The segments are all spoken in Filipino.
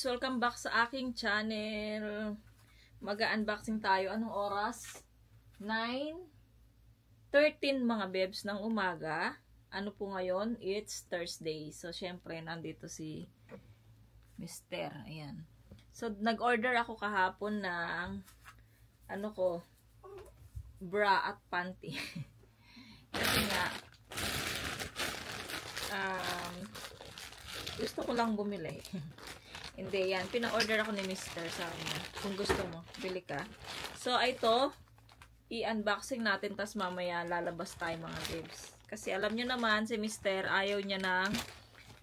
bebs, welcome back sa aking channel. Mag-unboxing tayo. Anong oras? 9:13 mga bebs ng umaga. Ano po ngayon? It's Thursday. So, syempre, nandito si Mr. Ayan. So, nag-order ako kahapon ng bra at panty. Kasi nga, gusto ko lang bumili. Hindi, yan. Pina-order ako ni Mr. sa kanya. Kung gusto mo, bili ka. So, ito, i-unboxing natin, tas mamaya lalabas tayo mga babes. Kasi alam nyo naman, si Mr. ayaw niya nang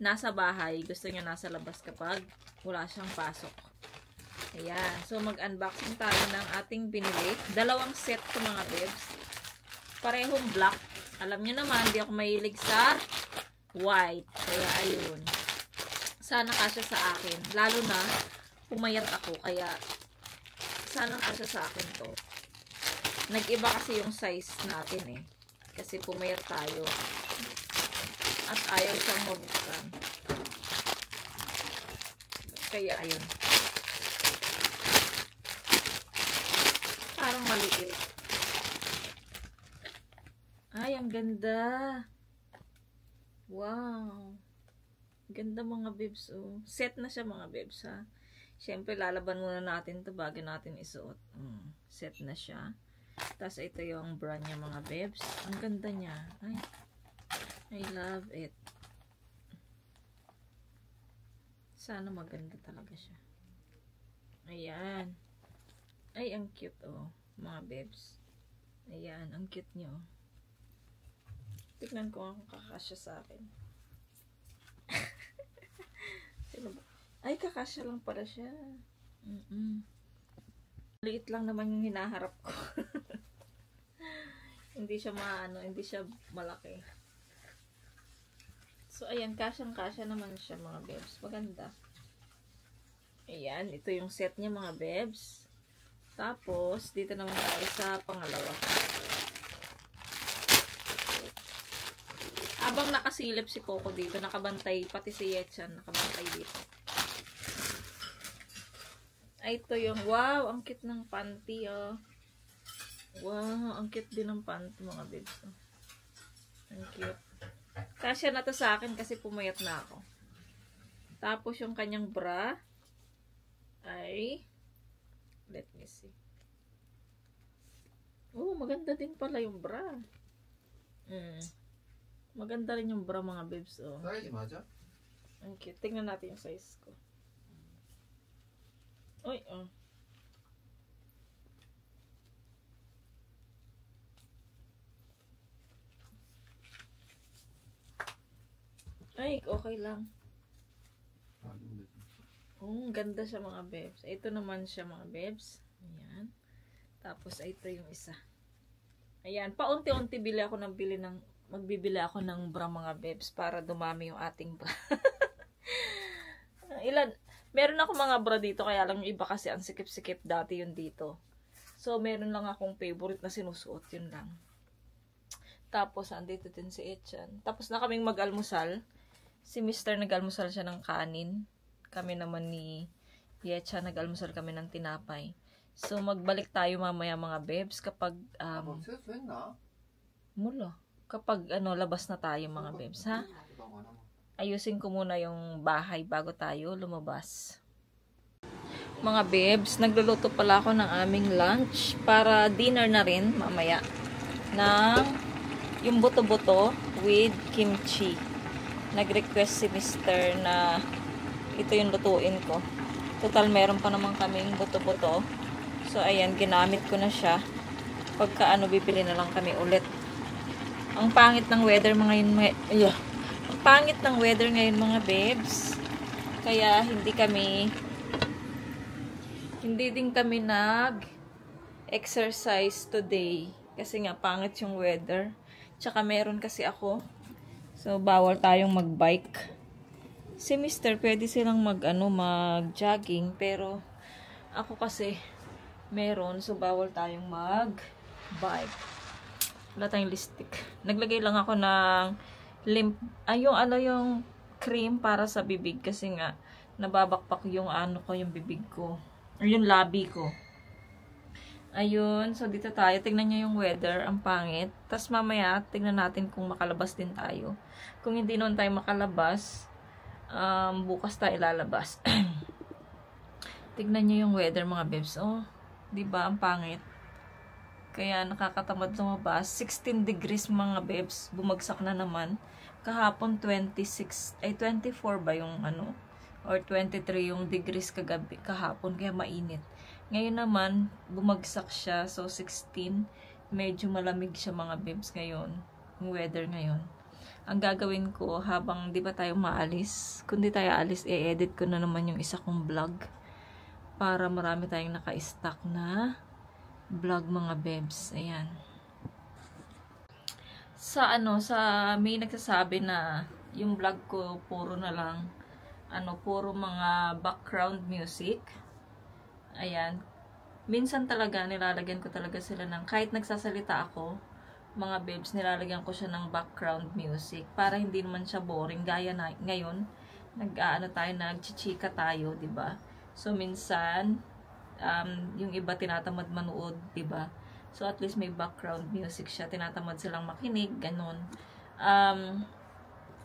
nasa bahay. Gusto niya nasa labas kapag wala siyang pasok. Ayan. So, mag-unboxing tayo ng ating binili. Dalawang set ko mga babes. Parehong black. Alam nyo naman, di ako mahilig sa white. Kaya, ayun. Sana kasya sa akin. Lalo na, pumayat ako. Kaya, sana kasya sa akin to. Nag-iba kasi yung size natin eh. Kasi pumayat tayo. At ayaw siyang mabuksan. Kaya, ayun. Parang maliit. Ay, ang ganda. Wow. Ganda mga bebs, oh. Set na siya mga bebs, ha. Siyempre, lalaban muna natin ito bago natin isuot. Set na siya. Tapos, ito yung bra niya mga bebs. Ang ganda niya. Ay, I love it. Sana maganda talaga siya. Ayan. Ay, ang cute, oh. Mga bebs. Ayan, ang cute niya, oh. Tignan ko kung kakasya sa akin. Ay, kakasya lang pala siya. Liit lang naman yung hinaharap ko. Hindi siya hindi siya malaki. So, ayan, kasyang-kasya naman siya mga bebs. Maganda. Ayan, ito yung set niya mga bebs. Tapos, dito naman tayo sa pangalawa. Habang nakasilip si Coco dito, nakabantay, pati si Yetchan, nakabantay dito. Ay, ito yung, wow, ang cute ng panty, oh. Wow, ang cute din ng panty, mga babes. Oh. Ang cute. Kasya na to sa akin kasi pumayat na ako. Tapos, yung kanyang bra, ay, let me see. Oh, maganda din pala yung bra. Maganda rin yung bra, mga babes, oh. Size matcha? Ang cute. Tingnan natin yung size ko. Uy, oh. Ay, okay lang. Ganda siya mga bebs. Ito naman siya mga bebs. Ayan. Tapos, ito yung isa. Ayan. Paunti-unti magbibili ako ng bra mga bebs para dumami yung ating bra. Meron ako mga bra dito, kaya lang yung iba kasi ang sikip-sikip dati yun dito. So, meron lang akong favorite na sinusuot, yun lang. Tapos, andito din si Etchan. Tapos na kaming mag-almusal. Si Mr. nag-almusal siya ng kanin. Kami naman ni Yetchan, nag-almusal kami ng tinapay. So, magbalik tayo mamaya mga bebs kapag, kapag labas na tayo mga bebs, ha? Ayusin ko muna yung bahay bago tayo lumabas. Mga bebs, nagluluto pala ako ng aming lunch para dinner na rin mamaya. Yung buto-buto with kimchi. Nag-request si Mr. na ito yung lutuin ko. Total, meron pa naman kaming buto-buto. So, ayan, ginamit ko na siya. Pagka bibili na lang kami ulit. Ang pangit ng weather ngayon mga babes. Kaya hindi din kami nag-exercise today. Kasi nga pangit yung weather. Tsaka meron kasi ako. So bawal tayong mag-bike. Si Mr. pwede silang mag-jogging. Pero ako kasi meron. So bawal tayong mag-bike. Wala tayong lipstick. Naglagay lang ako ng yung cream para sa bibig kasi nga nababakpak yung ano ko, yung bibig ko. Or yung labi ko. Ayun, so dito tayo. Tingnan nyo yung weather, ang pangit. Tapos mamaya, tingnan natin kung makalabas din tayo. Kung hindi noon tayo makalabas, bukas tayo ilalabas. Tingnan nyo yung weather mga bebs. Oh, diba? Ang pangit. Kaya nakakatamad lumabas. 16 degrees mga bebs. Bumagsak na naman. Kahapon 24 ba yung ano? Or 23 yung degrees kahapon. Kaya mainit. Ngayon naman, bumagsak siya. So, 16. Medyo malamig siya mga bebs ngayon. Yung weather ngayon. Ang gagawin ko habang di ba tayo maalis, kung di tayo alis, i-edit ko na naman yung isa kong vlog. Para marami tayong naka-stock na vlog mga bebs. Ayan. Sa may nagsasabi na yung vlog ko puro na lang puro mga background music. Ayan. Minsan talaga nilalagyan ko talaga sila ng kahit nagsasalita ako, mga bebs, nilalagyan ko siya ng background music para hindi naman siya boring gaya na ngayon. Nagchichika tayo, 'di ba? So minsan yung iba tinatamad manood, 'di ba? So at least may background music siya, tinatamad silang makinig, ganun.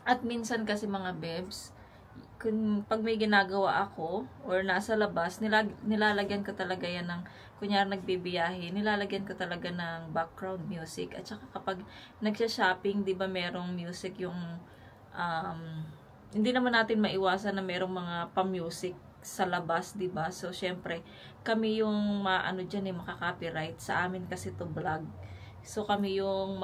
At minsan kasi mga bebs, pag may ginagawa ako or nasa labas, nilalagyan ko talaga yan ng, kunyari nagbibiyahe, nilalagyan ko talaga ng background music. At saka kapag nagsha-shopping, 'di ba, merong music yung hindi naman natin maiwasan na merong mga pa-music sa labas, 'di ba? So syempre, kami yung diyan makaka-copyright sa amin kasi to vlog. So kami yung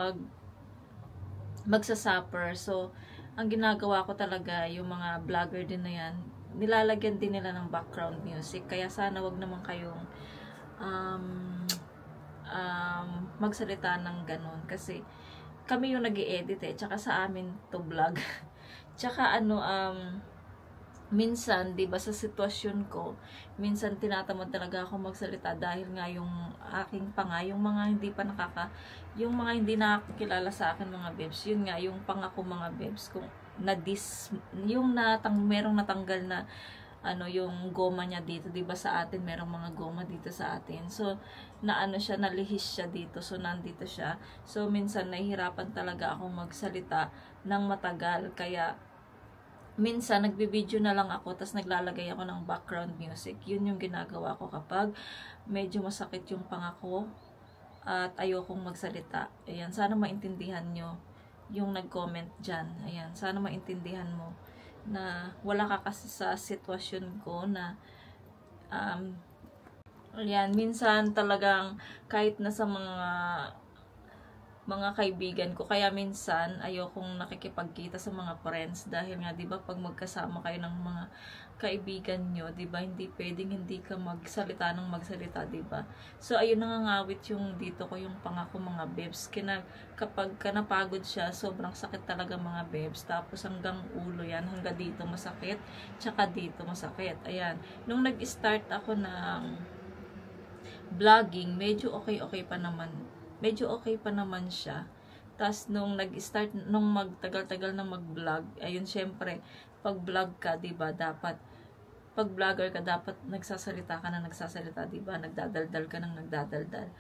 magsasuffer. So ang ginagawa ko talaga, yung mga vlogger din na yan, nilalagyan din nila ng background music. Kaya sana wag naman kayong magsalita ng ganun. Kasi kami yung nag-i-edit tsaka sa amin to vlog. Tsaka minsan, 'di ba, sa sitwasyon ko, minsan tinatamad talaga ako magsalita dahil nga yung aking panga, yung mga hindi nakakilala sa akin mga bebs, yun nga yung panga ko mga bebs, kung merong natanggal na yung goma niya dito, 'di ba, sa atin merong mga goma dito sa atin. So nalihis siya dito. So nandito siya. So minsan nahihirapan talaga akong magsalita ng matagal. Kaya minsan nagbi-video na lang ako tapos naglalagay ako ng background music. Yun yung ginagawa ko kapag medyo masakit yung panga ko at ayokong magsalita. Ayan, sana maintindihan nyo yung nag-comment dyan. Ayan, sana maintindihan mo na wala ka kasi sa sitwasyon ko na ayan, minsan talagang kahit na sa mga kaibigan ko, kaya minsan ayokong nakikipagkita sa mga friends dahil nga 'di ba pag magkasama kayo ng mga kaibigan nyo, 'di ba, hindi pwedeng hindi ka magsalita, 'di ba? So ayun, nangangawit yung dito ko, yung pangako mga bebs. Kapag napagod siya, sobrang sakit talaga mga bebs. Tapos hanggang ulo yan, hanggang dito masakit, tsaka dito masakit. Ayan, nung nag-start ako ng vlogging, medyo okay pa naman siya. Tapos nung nag-start, nung magtagal-tagal na mag-vlog, ayun, syempre, pag vlog ka, 'di ba, pag vlogger ka, dapat nagsasalita, 'di ba? Nagdadaldal ka ng nagdadaldal.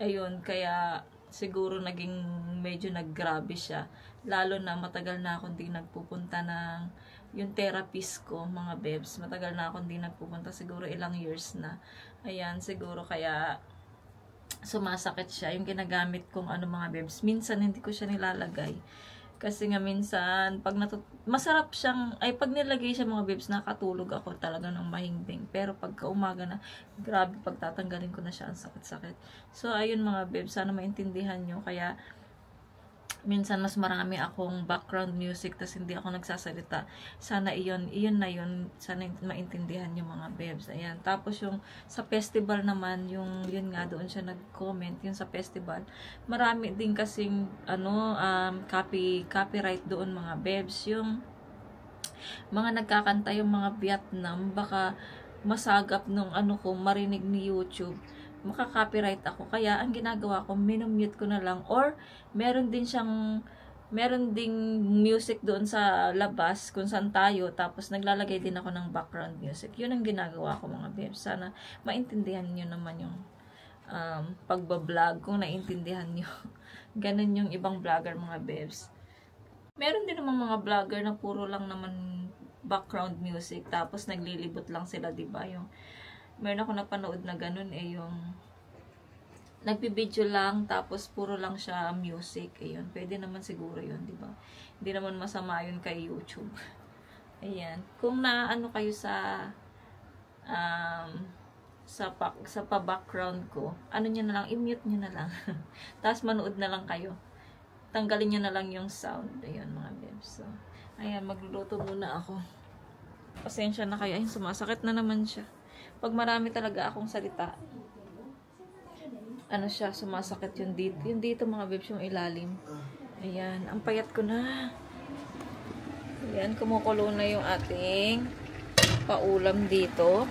Ayun, kaya siguro naging medyo naggrabe siya. Lalo na matagal na akong di nagpupunta ng yung therapist ko, mga bebs. Matagal na akong di nagpupunta, siguro ilang years na. Ayan, siguro kaya sumasakit siya yung ginagamit kong mga bebs. Minsan hindi ko siya nilalagay kasi nga minsan pag masarap siyang, pag nilagay siya mga bebs, nakatulog ako talaga ng mahimbing. Pero pagka umaga na, grabe, pagtatanggalin ko na siya, ang sakit-sakit. So ayun mga bebs, sana maintindihan nyo. Kaya minsan mas marami akong background music tas hindi ako nagsasalita. Sana iyon na yun, sana maintindihan yung mga bebs. Ayan. Tapos yung sa festival naman, yun nga, doon siya nag-comment, yung sa festival. Marami din kasing copyright doon mga bebs. Yung mga nagkakanta, yung mga Vietnam, baka masagap nung ko marinig ni YouTube, makaka-copyright ako. Kaya ang ginagawa ko, minumute ko na lang, or meron din siyang meron ding music doon sa labas kung saan tayo, tapos naglalagay din ako ng background music. Yun ang ginagawa ko mga babes. Sana maintindihan nyo naman yung pagbablog kung naintindihan nyo. Ganun yung ibang vlogger mga babes. Meron din namang mga vlogger na puro lang naman background music, tapos naglilibot lang sila, diba? Yung meron ako napanood na ganun yung nagbibideo lang, tapos puro lang siya music. Ayun, pwede naman siguro yun, di ba? Hindi naman masama yun kay YouTube. Ayan. Kung naano kayo sa pa-background ko, ano nyo na lang, i-mute nyo na lang. Tapos manood na lang kayo. Tanggalin nyo na lang yung sound. Ayun, mga babes. So, ayan, magluluto muna ako. Pasensya na kayo. Ayun, sumasakit na naman siya. Pag marami talaga akong salita, ano siya, sumasakit yung dito. Yung dito mga babes, yung ilalim. Ayan, ang payat ko na. Ayan, kumukulo na yung ating paulam dito.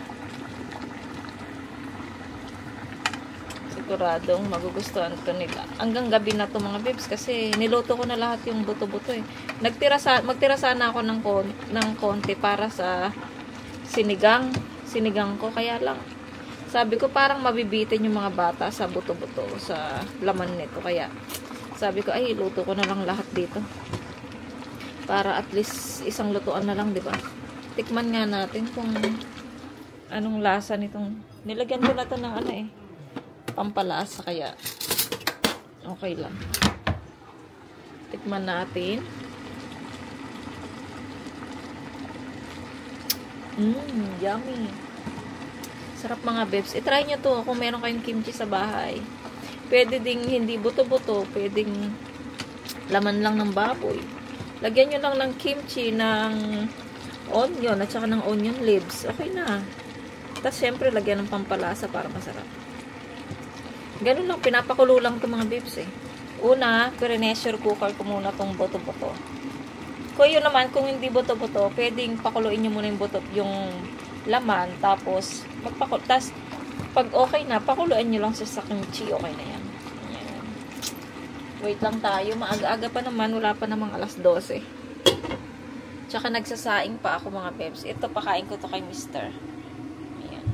Siguradong magugustuhan to nila. Hanggang gabi na to mga babes, kasi niluto ko na lahat yung buto-buto eh. Magtira sana ako ng konti para sa sinigang ko, kaya lang sabi ko parang mabibitin yung mga bata sa buto-buto, sa laman nito. Kaya sabi ko ay luto ko na lang lahat dito. Para at least isang lutuan na lang, 'di ba? Tikman nga natin kung anong lasa nitong. Nilagyan ko na 'to ng pampalasa, kaya okay lang. Tikman natin. Yummy. Sarap mga babes. I-try nyo to kung meron kayong kimchi sa bahay. Pwede ding hindi buto-buto. Pwedeng laman lang ng baboy. Lagyan nyo lang ng kimchi, ng onion, at saka ng onion leaves. Okay na. Tapos syempre lagyan ng pampalasa para masarap. Ganun lang. Pinapakulo lang to mga babes eh. Una, pre-pressure cooker ko muna tong buto-buto. Kung yun naman, kung hindi buto-buto, pwedeng pakuluin nyo muna yung laman, tapos tapos pag okay na, pakuluan nyo lang sa kimchi, okay na yan. Ayan. Wait lang tayo, maaga-aga pa naman, wala pa namang 12:00. Tsaka nagsasaing pa ako mga babes. Ito, pakain ko to kay Mr. Ayan.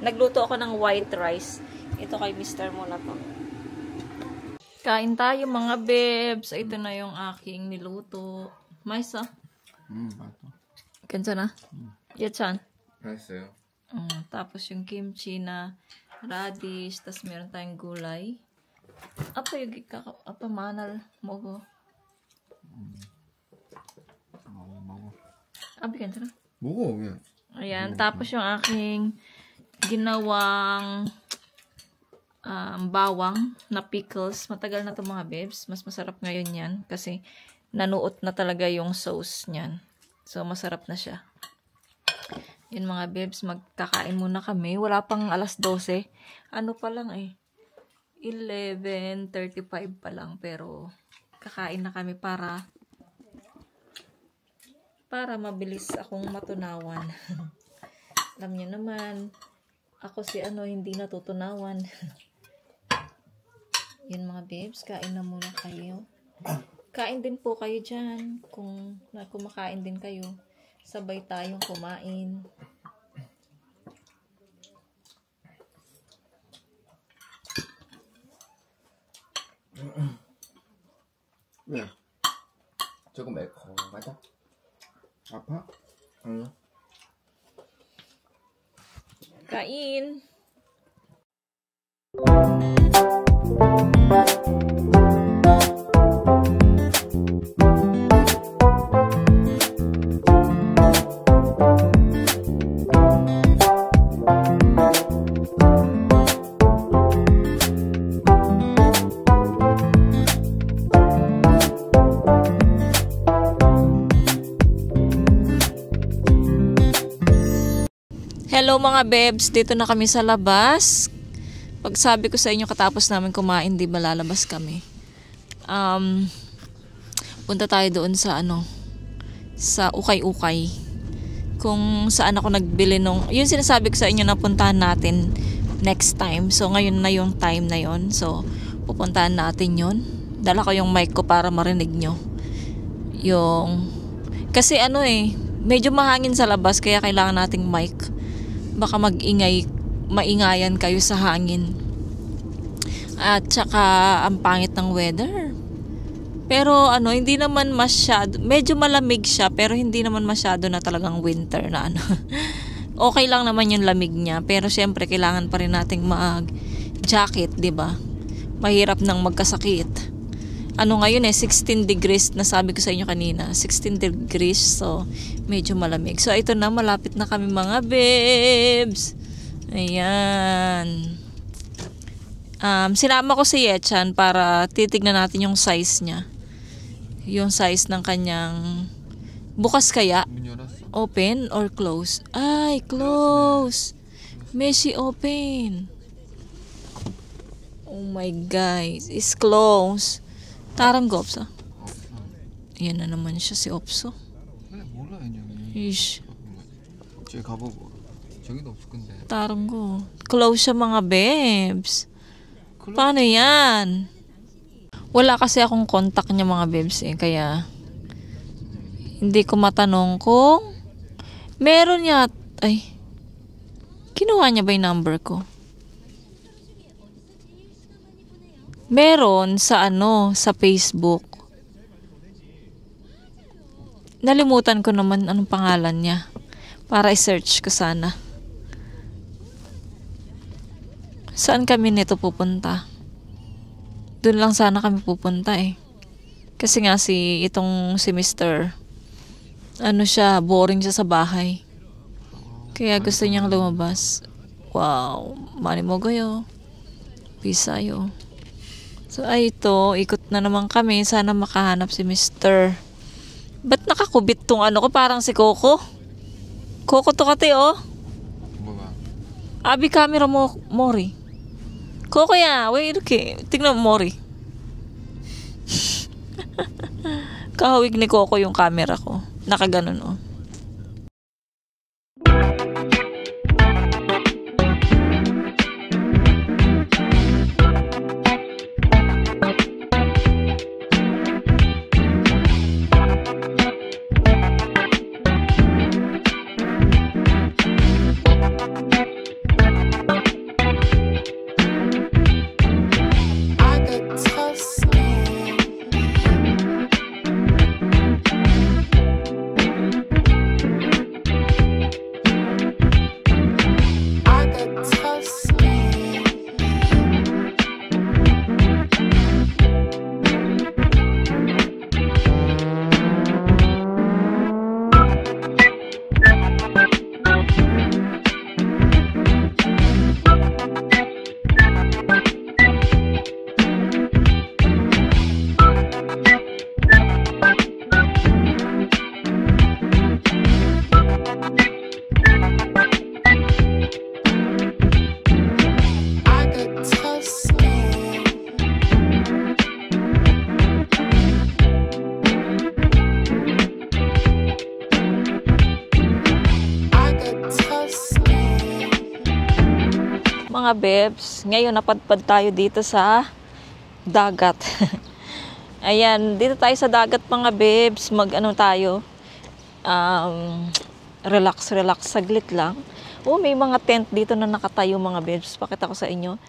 Nagluto ako ng white rice. Ito kay Mr. muna to. Kain tayo mga babes. Ito na yung aking niluto. Mais 맞아. 괜찮아? 예찬. 맛있어요. Tapos yung kimchi na radish, tapos meron tayong gulay. Apa yung manal mo. 먹어. Abi 괜찮아? 먹어 그냥. Ayan, tapos yung aking ginawang bawang na pickles. Matagal na to mga babes. Mas masarap ngayon yan kasi nanuot na talaga yung sauce niyan. So masarap na siya. Yun mga babes, magkakain muna kami. Wala pang 12:00. Ano pa lang 11:35 pa lang. Pero kakain na kami para mabilis akong matunawan. Alam niyo naman, ako hindi natutunawan. Yun mga babes, kain na muna kayo. Kain din po kayo dyan. Kung kumakain din kayo, sabay tayong kumain. 야, 조금 매콤하다. 아파? 응. Kain! Hello mga babes, dito na kami sa labas. Pag sabi ko sa inyo katapos namin kumain, di ba lalabas kami. Punta tayo doon sa sa ukay-ukay. Kung saan ako nagbili yung sinasabi ko sa inyo na puntahan natin next time. So ngayon na yung time na yon. So pupuntahan natin yon. Dala ko yung mic ko para marinig nyo. Kasi medyo mahangin sa labas kaya kailangan nating mic. Baka maingayan kayo sa hangin. At saka ang pangit ng weather. Pero hindi naman masyado, medyo malamig siya pero hindi naman masyado na talagang winter na Okay lang naman yung lamig niya pero syempre kailangan pa rin nating mag-jacket, 'di ba? Mahirap nang magkasakit. Ngayon 16 degrees na sabi ko sa inyo kanina. 16 degrees, so medyo malamig. So ito na, malapit na kami mga babes. Ayan. Sinama ko si Yechan para titignan natin yung size niya. Yung size ng kanyang bukas kaya? Open or close? Ay, close. Messi open. Oh my guys, it's close. Tarang Opso. Yan na naman siya si Opso. Ish. Tarang ko. Close siya mga babes. Paano yan? Wala kasi akong contact niya mga babes kaya hindi ko matanong kung meron niya. Ay, kinuha niya ba yung number ko? Meron sa sa Facebook. Nalimutan ko naman anong pangalan niya. Para i-search ko sana. Saan kami nito pupunta? Doon lang sana kami pupunta Kasi nga si Mr. Siya, boring siya sa bahay. Kaya gusto niyang lumabas. Wow, mani mo gayo. Pisayo. So ito, ikot na naman kami. Sana makahanap si Mr. Ba't nakakubit tong ko? Parang si Coco. Coco to kate Abi camera mo, Mori. Coco ya, wait, okay. Tignan mo, Mori. Kahawig ni Coco yung camera ko. Nakaganon mga bebs. Ngayon napadpad tayo dito sa dagat. Ayan, dito tayo sa dagat mga bebs. Tayo. Relax saglit lang. May mga tent dito na nakatayo mga bebs. Pakita ko sa inyo.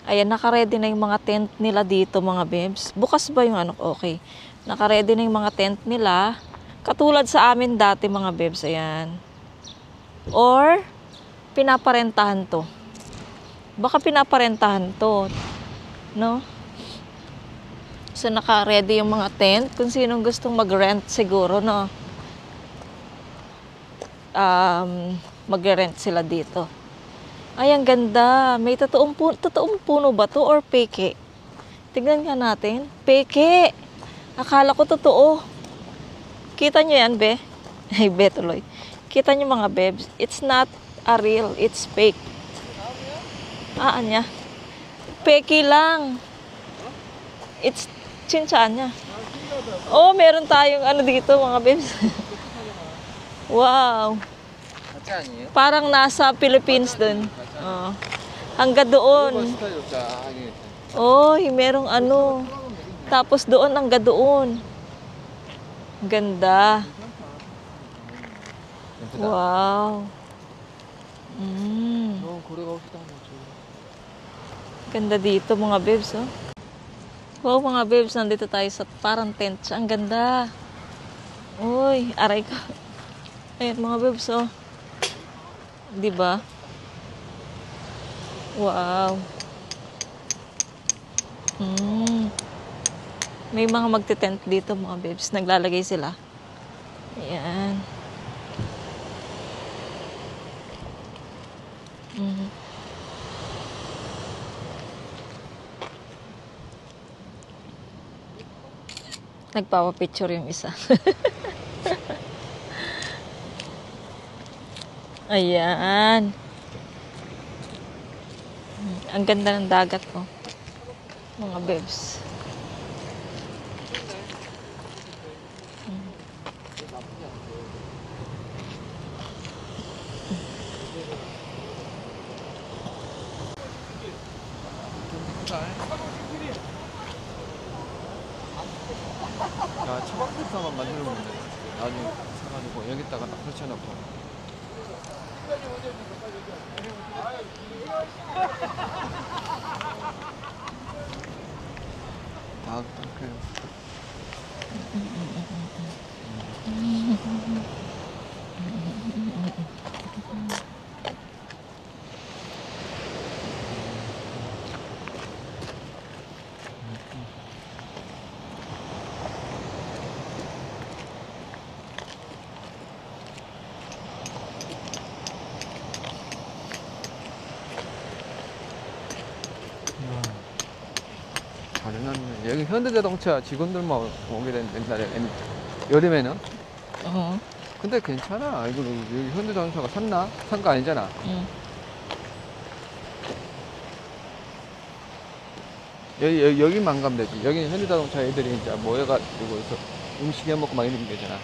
Ayan, naka-ready na yung mga tent nila dito mga bebs. Bukas ba yung okay. Naka-ready na yung mga tent nila. Katulad sa amin dati mga bebs. Ayan. Or pinaparentahan to. Baka pinaparentahan to. No? So, naka-ready yung mga tent. Kung sinong gustong mag-rent siguro, no? Mag-rent sila dito. Ay, ang ganda. May totoong puno ba to or peke? Tignan nga natin. Peke! Akala ko totoo. Kita nyo yan, be? Ay, be tuloy. Kita nyo mga bebs. It's not a real, it's fake. Anya? Peke lang. It's chinchaan niya. Meron tayong dito mga bebs. Wow. Parang nasa Philippines dun. Hanggang doon. 스타일 자 하긴. Oy, merong ano. Tapos doon hanggang doon. Ganda. Wow. Mm. 고래가 없다 뭐죠. Ganda dito mga babes, oh. Wow, mga babes, nandito tayo sa parang tent siya. Ang ganda. Uy, aray ka. Ayan mga babes, oh. Diba? Wow. May mga magte-tent dito mga babes. Naglalagay sila. Ayan. Nagpapapicture yung isa. Ayan. Ang ganda ng dagat ko. Mga babes. 야, 청박대사만 만들면 돼. 나중에 사가지고 여기다가 딱 설치해놓고. 다 그렇게. 잘해놨네. 여기 현대자동차 직원들만 오게 되는데 옛날에 여름에는. 근데 괜찮아. 이거 여기 현대자동차가 샀나? 산 거 아니잖아. 여기만 가면 되지. 여기 현대자동차 애들이 이제 모여가지고 해서 음식 해 먹고 막 이러면 되잖아.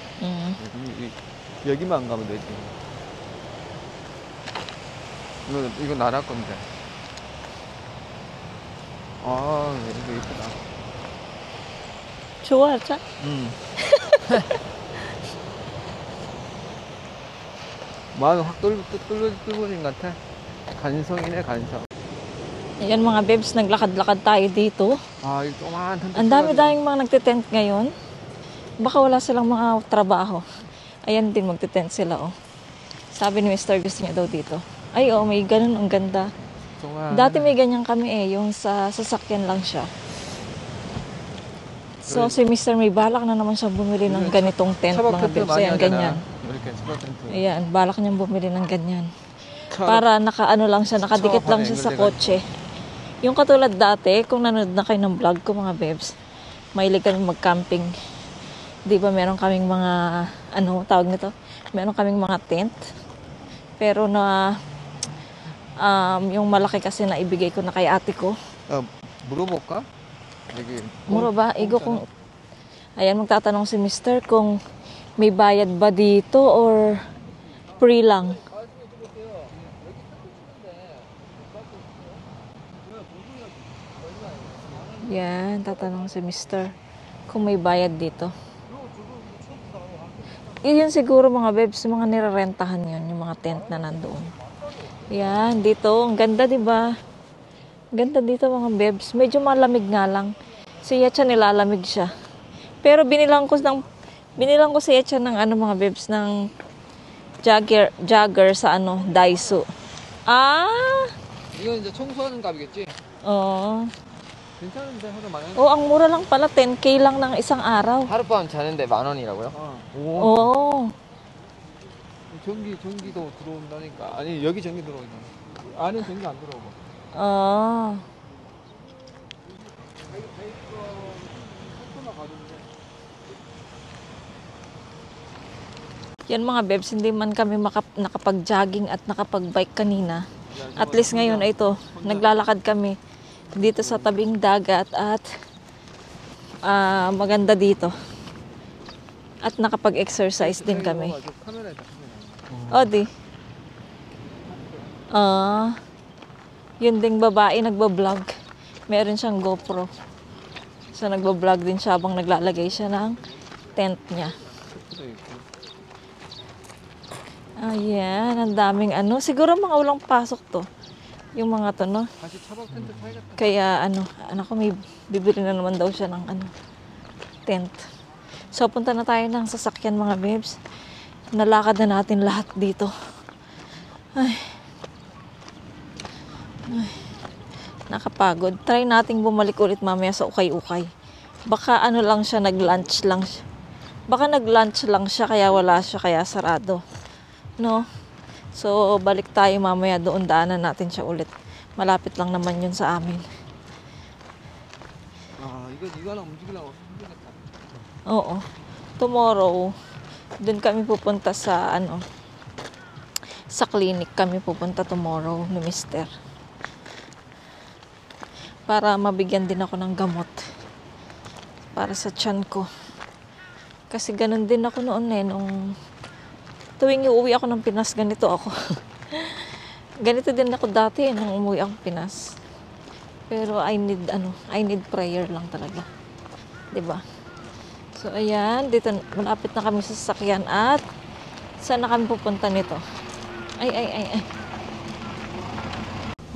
여기만 가면 되지. 이거 나라 건데. 아, 이거 예쁘다. 좋아, 짜? 마음이 확 뚫어진 것 같아. 간성이네, 간성. Ayan mga babes, naglakad-lakad tayo dito. 아, 이거 조그만 텐트. Ang dami-daming mga nagtitent ngayon. Baka wala silang mga trabaho. Ayan din, magtitent sila, oh. Sabi ni Mr. gusto niya daw dito. Ay, oh, may ganun, ang ganda. Dati may ganyan kami yung sa sasakyan lang siya. So, si Mr. may balak na naman siya bumili ng ganitong tent, mga babes. Ayan, ganyan. Ayan, balak niyang bumili ng ganyan. Para nakaano lang siya, nakadikit lang siya sa kotse. Yung katulad dati, kung nanonood na kayo ng vlog ko, mga babes, mahilig kami mag-camping. Di ba meron kaming mga, ano, tawag nito? Meron kaming mga tent. Pero na, yung malaki kasi na ibigay ko na kay ate ko. 물어볼까? Mura ba? Igo kung... Ayan, magtatanong si Mr. kung may bayad ba dito or free lang. Yan, tatanong si Mr. kung may bayad dito. Yun siguro mga babes, mga nirarentahan yun, yung mga tent na nandoon. Yan, dito, ang ganda, diba? Ganda dito mga babes. Medyo malamig nga lang. Si Yetcha nilalamig siya. Pero binilang ko si Yetcha ng ano mga babes, ng jagger sa ano, Daiso. Ah! 이건 이제 청소하는 값이겠지? Oo. 괜찮은데 하루 만 원? Oh, ang mura lang pala, 10K lang ng isang araw. 하룻밤 자는데 10,000원이라고요? 오. Oo. 전기도 들어온다니까. 아니 여기 전기 들어오잖아. 안에 전기 안 들어오고. Ah. Yan mga babes, hindi man kami nakapag-jogging at nakapag-bike kanina. At least ngayon ay ito, naglalakad kami dito sa tabing dagat at maganda dito. At nakapag-exercise din kami. O di. Yun ding babae nagbablog. Meron siyang GoPro. So nagbablog din siya habang naglalagay siya ng tent niya. Ayan, ang daming ano. Siguro mga walang pasok to. Yung mga to, no? Kaya ano, anak ko may bibili na naman daw siya ng ano, tent. So punta na tayo ng sasakyan mga babes. Nalakad na natin lahat dito. Ay. Nakapagod. Try nating bumalik ulit mamaya sa ukay-ukay. Baka ano lang siya, nag-lunch lang siya. Baka nag-lunch lang siya kaya wala siya, kaya sarado. No? So, balik tayo mamaya doon, daanan natin siya ulit. Malapit lang naman yun sa amin. 이거 lang 움직이려고 힘들겠다. Oo. Tomorrow, doon kami pupunta sa ano, sa clinic kami pupunta tomorrow ni Mister. Para mabigyan din ako ng gamot. Para sa tiyan ko. Kasi ganun din ako noon nung tuwing uuwi ako ng Pinas, ganito ako. Ganito din ako dati nung umuwi ako ng Pinas. Pero I need prayer lang talaga. 'Di ba? So ayan, dito malapit na kami sa sasakyan at saan na kami pupunta nito? Ay.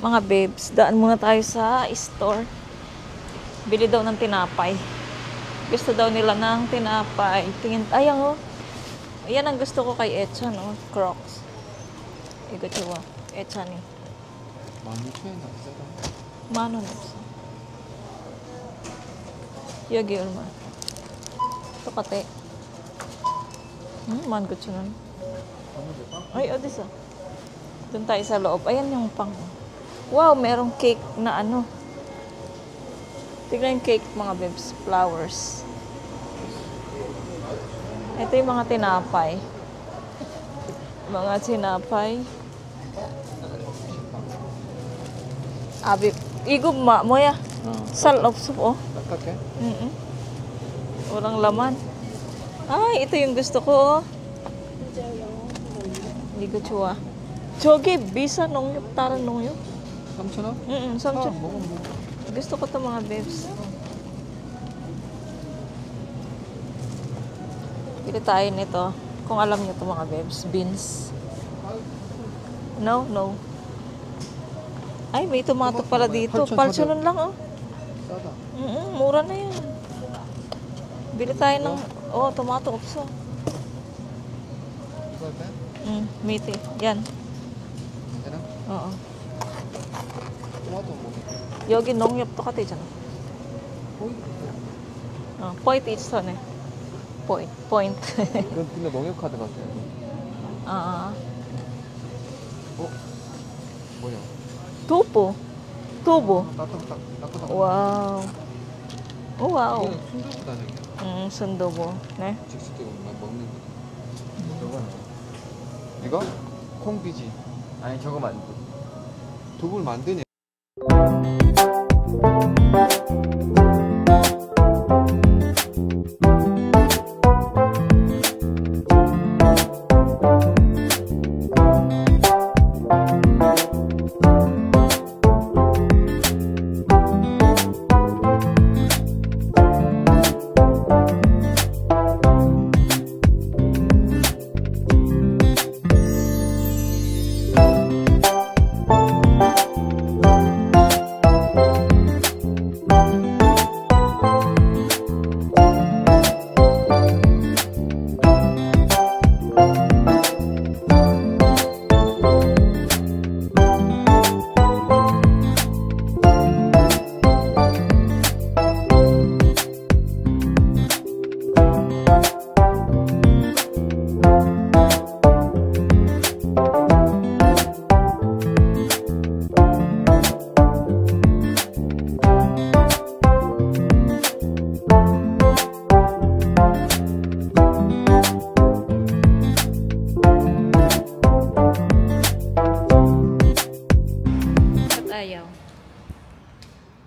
Mga babes, daan muna tayo sa store. Bili daw ng tinapay. Gusto daw nila ng tinapay. Tingin, ayan oh. Ayan ang gusto ko kay Echan, oh. Crocs. 이거 좋아. Echan eh. 16,000원 비싸다. 10,000원 없어. 여기 얼마? 똑같아. 19,000원. Ay, odisa. Doon tayo sa loob. Ayan yung pang. Wow, merong cake na ano. Tignan yung cake, mga babes. Flowers. Ito yung mga tinapay. Mga tinapay. Abi, igugma mo ya. Sal of soup, oh. 딱딱해? Walang laman. Ay, ito yung gusto ko, oh. Hindi ko chua. 저기 비싼 농협 다른 농협? 3,000원? 3,000. 먹어. Gusto ko to mga babes. Pili tayo nito. Kung alam niyo to mga babes. Beans. No. Ay, may tomato pala dito. 8,000원 lang, oh. 싸다. Mura na yan. Bili tayo ng... Oh, tomato opso. 이거 할까요? Miti. Yan. 괜찮아? Oo. 토마토 뭐? 여기 농협 똑같아 있잖아. 포인트 있어네. 포인트. 이건 근데 농협 카드 같아요. 뭐냐? 두부. 따뜻한. 와우. 오, 와우. 이거는 순두부다 저기. 순두부. 네. 직수도 먹는 거. 저거는 이거? 콩비지. 아니 저거 만두. 두부를 만드냐?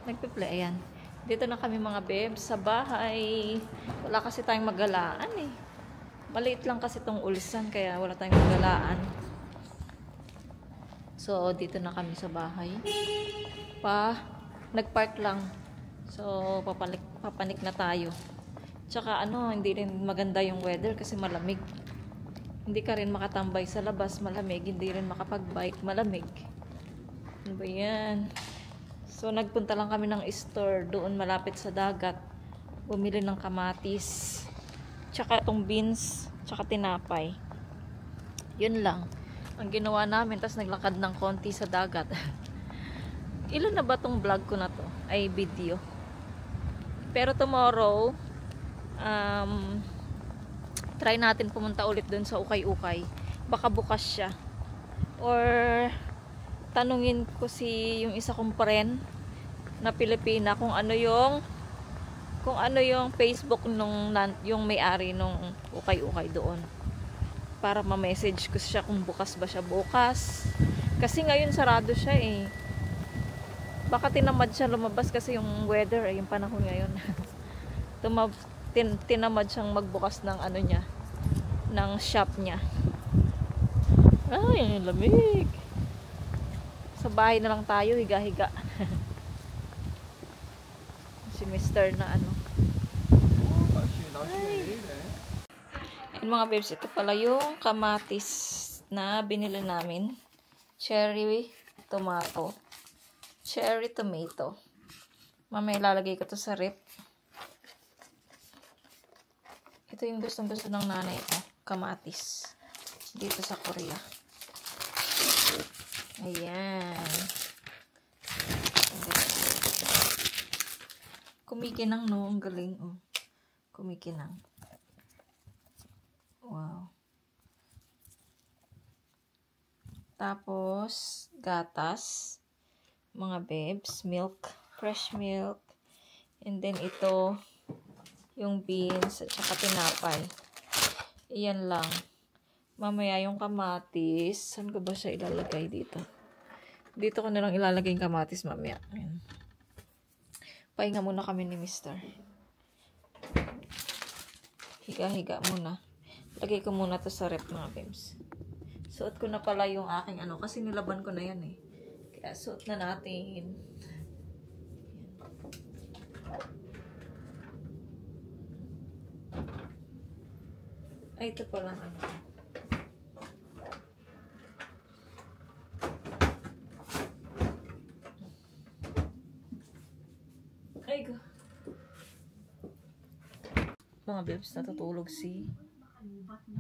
Nagpe-play, ayan. Dito na kami mga babes sa bahay. Wala kasi tayong magalaan eh. Maliit lang kasi tong ulisan kaya wala tayong magalaan. So, dito na kami sa bahay. Nagpark lang. So, papanik na tayo. Tsaka hindi rin maganda yung weather kasi malamig. Hindi ka rin makatambay sa labas, malamig. Hindi rin makapag-bike, malamig. Ano ba yan? So, nagpunta lang kami ng store doon malapit sa dagat. Bumili ng kamatis. Tsaka itong beans, tsaka tinapay. Yun lang. Ang ginawa namin, tas naglakad ng konti sa dagat. Ilan na ba tong vlog ko na to? Ay, video. Pero tomorrow, try natin pumunta ulit dun sa Ukay-Ukay. Baka bukas siya. Or tanungin ko yung isa kong friend na Pilipina kung ano yung Facebook yung may-ari nung Ukay-Ukay doon. Para ma-message ko siya kung bukas ba siya bukas. Kasi ngayon sarado siya eh. Baka tinamad siya lumabas kasi yung weather yung panahon ngayon. Tinamad siyang magbukas ng ng shop niya. Ay, lamig. Sa bahay na lang tayo, higa-higa. Si Mr. na Ay. Yung mga babes, ito pala yung kamatis na binili namin. Cherry tomato. Mamaya ilalagay ko to sa rep. Ito yung gustong-gusto ng nanay ko. Kamatis. Dito sa Korea. Ayan. Kumikinang no. Ang galing. Oh. Kumikinang. Wow. Tapos, gatas. Mga babes. Milk. Fresh milk. And then ito yung beans at saka tinapay. Iyan lang. Mamaya yung kamatis. Saan ko ba siya ilalagay dito? Dito ko nalang ilalagay yung kamatis mamaya. Ayan. Pahinga muna kami ni Mr. Higa-higa muna. Lagay ko muna to sa rep mga babes. Suot ko na pala yung aking kasi nilaban ko na yan eh. Kaya suot na natin. Ay, ito pala Ay, go. Mga babes, natutulog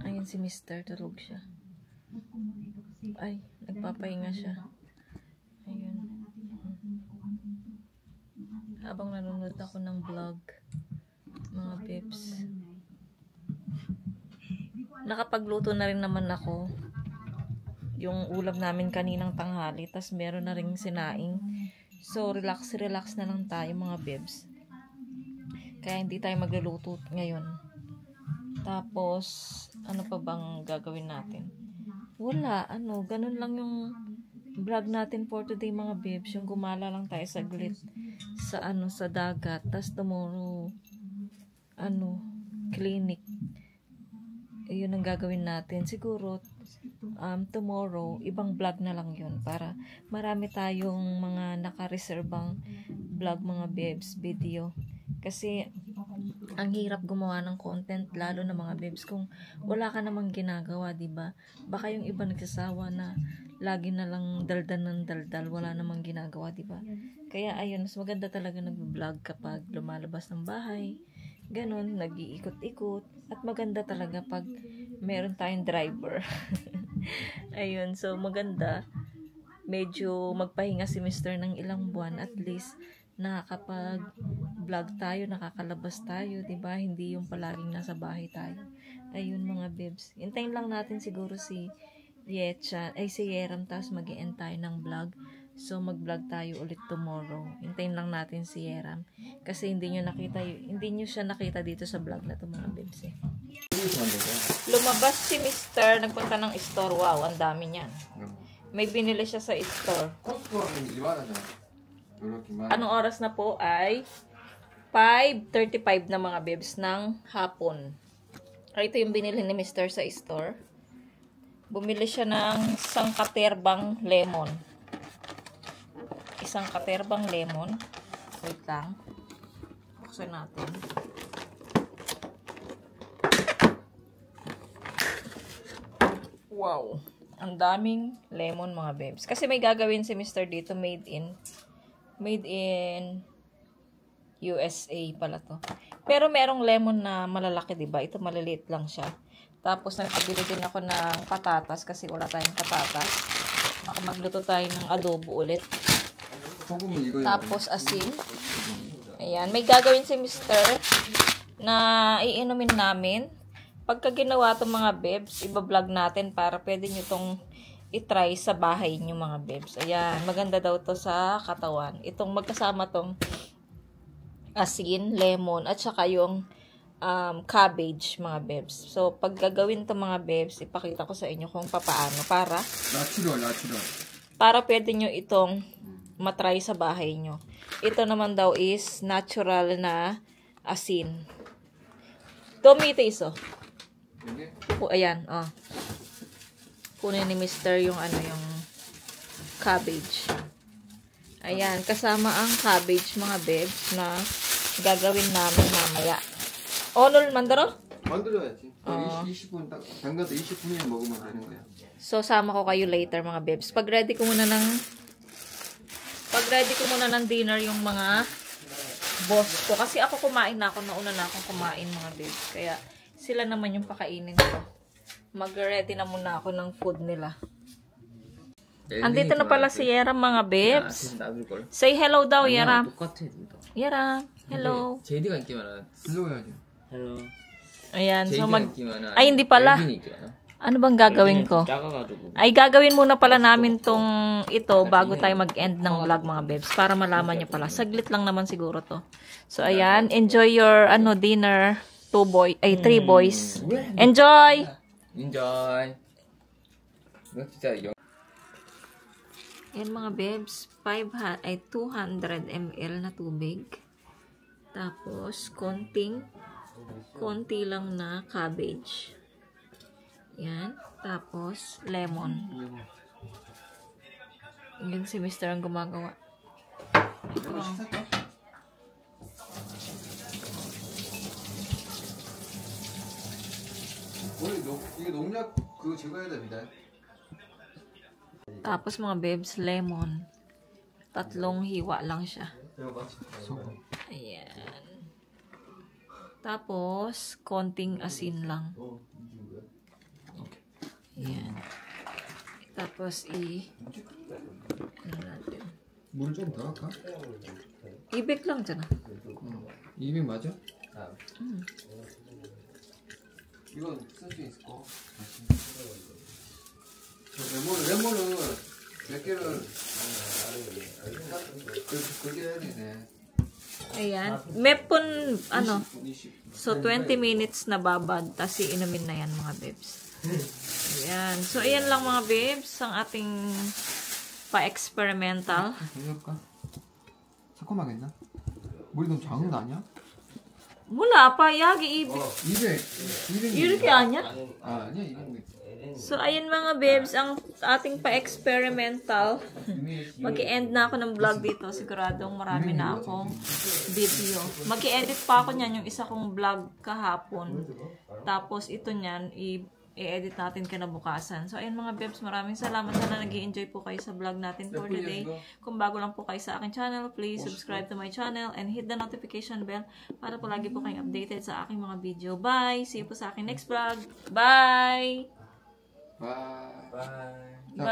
ayun si Mr. Tulog siya. Ay, nagpapahinga siya. Ayun. Habang nanonood ako ng vlog, mga babes. Nakapagluto na rin naman ako. Yung ulam namin kaninang tanghali, tas meron na ring sinaing. So, relax na lang tayo mga babes. Kaya hindi tayo magluluto ngayon. Tapos, ano pa bang gagawin natin? Wala, ganun lang yung vlog natin for today mga babes. Yung gumala lang tayo saglit sa sa dagat. Tas tomorrow, clinic. Yun ang gagawin natin. Siguro, tomorrow, ibang vlog na lang yun para marami tayong mga naka-reservang vlog mga babes, video. Kasi, ang hirap gumawa ng content, lalo na mga babes, kung wala ka namang ginagawa, diba? Baka yung iba nagsasawa na lagi na lang daldal ng daldal, wala namang ginagawa, diba? Kaya, ayun, mas maganda talaga nag-vlog kapag lumalabas ng bahay. Ganon, nag-iikot-ikot. At maganda talaga pag meron tayong driver. Ayun, so maganda. Medyo magpahinga si Mr. ng ilang buwan. At least, nakakapag-vlog tayo, nakakalabas tayo, diba? Hindi yung palaging nasa bahay tayo. Ayun mga babes. Hintayin lang natin siguro si Yeram, tapos mag-e-end tayo ng vlog. So, mag-vlog tayo ulit tomorrow. Hintayin lang natin si Yeram. Kasi hindi nyo siya nakita dito sa vlog na to mga babes eh. Lumabas si Mr. Nagpunta ng store. Wow, ang dami niyan. May binili siya sa store. Anong oras na po ay 5:35 na mga babes ng hapon. Ito yung binili ni Mr. sa store. Bumili siya ng sangkaterbang lemon. isang katerbang lemon. Wait lang. Buksan natin. Wow. Ang daming lemon mga bebs. Kasi may gagawin si Mr. dito made in USA pala to. Pero merong lemon na malalaki, diba? Ito maliliit lang siya. Tapos nagpabili din ako ng patatas kasi wala tayong patatas. Baka magluto tayo ng adobo ulit. Tapos asin. Ayan, may gagawin si Mr. na iinumin namin. Pagka ginawa itong mga bebs, ibablog natin para pwede nyo itong itry sa bahay nyo mga bebs. Ayan, maganda daw to sa katawan. Itong magkasama tong asin, lemon, at saka yung cabbage mga bebs. So, pag gagawin itong mga bebs, ipakita ko sa inyo kung papaano para pwede nyo itong matry sa bahay nyo. Ito naman daw is natural na asin. Tomates, oh. Ayan, oh. Kunin ni Mr. yung yung cabbage. Ayan, kasama ang cabbage mga bebs na gagawin namin mamaya. 오늘 만들어? 만들어야지. 20분 딱 담가서 20분이면 먹으면 되는 거야. So sama ko kayo later mga bebs. Pag ready ko muna ng dinner yung mga boss ko kasi ako kumain na ako, nauna na akong kumain mga bebs. Kaya sila naman yung pakainin ko. Mag-ready na muna ako ng food nila. Andito na pala si Yera mga bebs. Say hello daw, Yera. Yera, hello. JD가 인기 많아. hello 해야지. Hello. Ayan, so ay, hindi pala. Ano bang gagawin ko? Ay, gagawin muna pala namin tong ito bago tayo mag-end ng vlog mga bebs. Para malaman nyo pala. Saglit lang naman siguro to. So, ayan. Enjoy your dinner. 3 boys. Enjoy! Enjoy! Ayan mga bebs. 200 ml na tubig. Tapos, konti lang na cabbage. Yan. Tapos, lemon. Yung si Mr. ang gumagawa. 이게 농약 그거 제거해야 됩니다. Tapos mga bebs, lemon. 3 hiwa lang siya. Ayan. Tapos, konting asin lang. Ayan. Tapos, ano natin? 물 좀 더 할까? 200 lang dyan. 200 맞아? 이건 쓸 수 있을 거. 레몬은 몇 개를 그렇게 해야 되네. Ayan. Mepon, so 20 minutes na babad, tapos iinumin na yan mga bebs. Ayan. So, ayan lang mga bebs, ang ating pa-experimental. 새콤하겠나? 물이 너무 작은 거 아니야? Mula pa, yagi 200. 이렇게 아니야? 아니야, 200. So, ayan mga bebs, ang ating pa-experimental. Mag-i-end na ako ng vlog dito. Siguradong marami na akong video. Mag-i-edit pa ako niyan, yung isa kong vlog kahapon. Tapos, ito niyan, i-edit natin kinabukasan. So, ayun mga bebs, maraming salamat. Sana nag-i-enjoy po kayo sa vlog natin for today. Kung bago lang po kayo sa aking channel, please subscribe to my channel and hit the notification bell para po lagi po kayong updated sa aking mga video. Bye! See you po sa aking next vlog. Bye! Bye! Bye!